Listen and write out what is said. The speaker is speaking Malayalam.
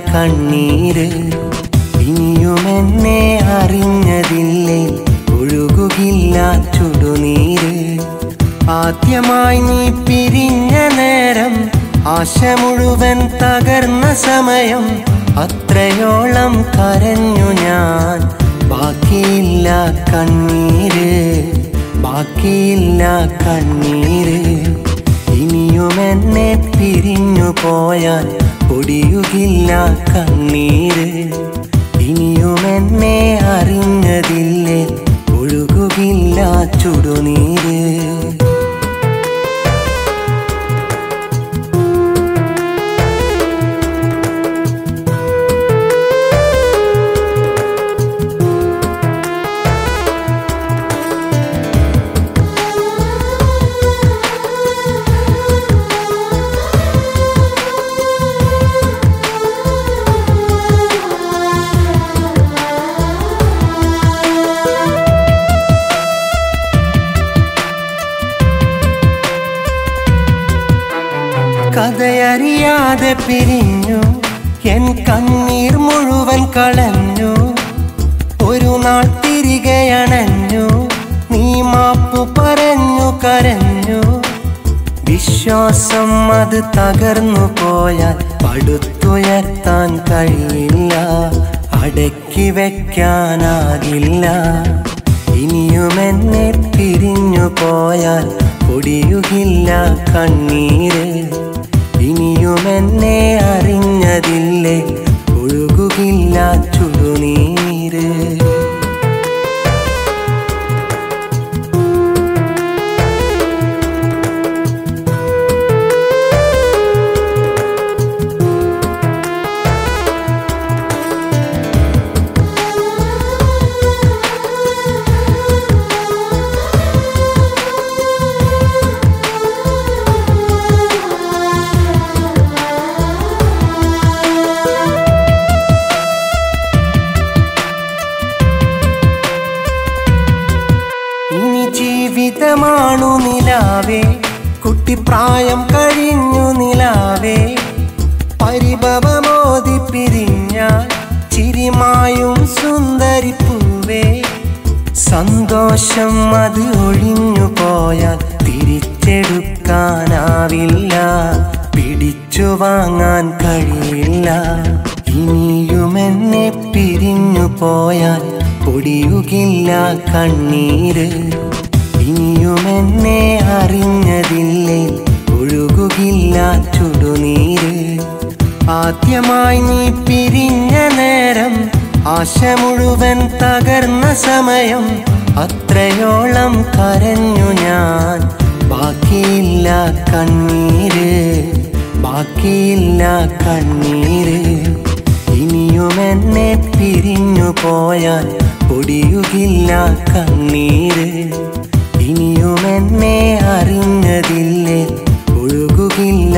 കണ്ണീര് ഇനിയുമെന്നെ അറിഞ്ഞതില്ലേ ഒഴുകുകില്ല ചുടുനീര് ആദ്യമായി നീ പിരിഞ്ഞ നേരം ആശ മുഴുവൻ തകർന്ന സമയം അത്രയോളം കരഞ്ഞു ഞാൻ ബാക്കിയില്ല കണ്ണീര് ബാക്കിയില്ല കണ്ണീര് ഇനിയുമെന്നെ പിരിഞ്ഞു പോയാൽ പൊടിയുകില്ല കണ്ണീര് ഇനിയുമെന്നെ അറിഞ്ഞതില്ലേ ഒഴുകുകില്ല ചുടുനീര് കഥയറിയാതെ പിരിഞ്ഞു എൻ കണ്ണീർ മുഴുവൻ കളഞ്ഞു ഒരു നാൾ തിരികെ അണഞ്ഞു നീ മാപ്പു പറഞ്ഞു കരഞ്ഞു വിശ്വാസം അത് തകർന്നു പോയാൽ പടുത്തുയർത്താൻ കഴിയില്ല അടക്കി വെക്കാനാകില്ല ഇനിയുമെന്നെ പിരിഞ്ഞു പോയാൽ പൊടിയുകില്ല കണ്ണീര് ഇനിയുമെന്നെ അറിഞ്ഞതില്ലേ ഒഴുകുകില്ല ചുടുനീര് ജീവിതമാണു നിലാവേ കുട്ടിപ്രായം കഴിഞ്ഞു നിലാവേ പരിഭവമോതി പിരിഞ്ഞാൽ ചിരിമായും സുന്ദരിപ്പൂവേ സന്തോഷം അത് ഒഴിഞ്ഞു പോയാൽ തിരിച്ചെടുക്കാനാവില്ല പിടിച്ചു വാങ്ങാൻ കഴിയില്ല ഇനിയുമെന്നെ പിരിഞ്ഞു പോയാൽ പൊടിയുകില്ല കണ്ണീര് ഇനിയുമെന്നെ അറിഞ്ഞതില്ലേ ഒഴുകുകില്ല ചുടുനീര് ആദ്യമായി നീ പിരിഞ്ഞ നേരം ആശ മുഴുവൻ തകർന്ന സമയം അത്രയോളം കരഞ്ഞു ഞാൻ ബാക്കിയില്ല കണ്ണീര് ബാക്കിയില്ല കണ്ണീര് ഇനിയുമെന്നെ പിരിഞ്ഞു പോയാൽ പൊടിയുകില്ല കണ്ണീര് ഇനിയുമെന്നെ അറിഞ്ഞതില്ലേ ഒഴുകുകില്ല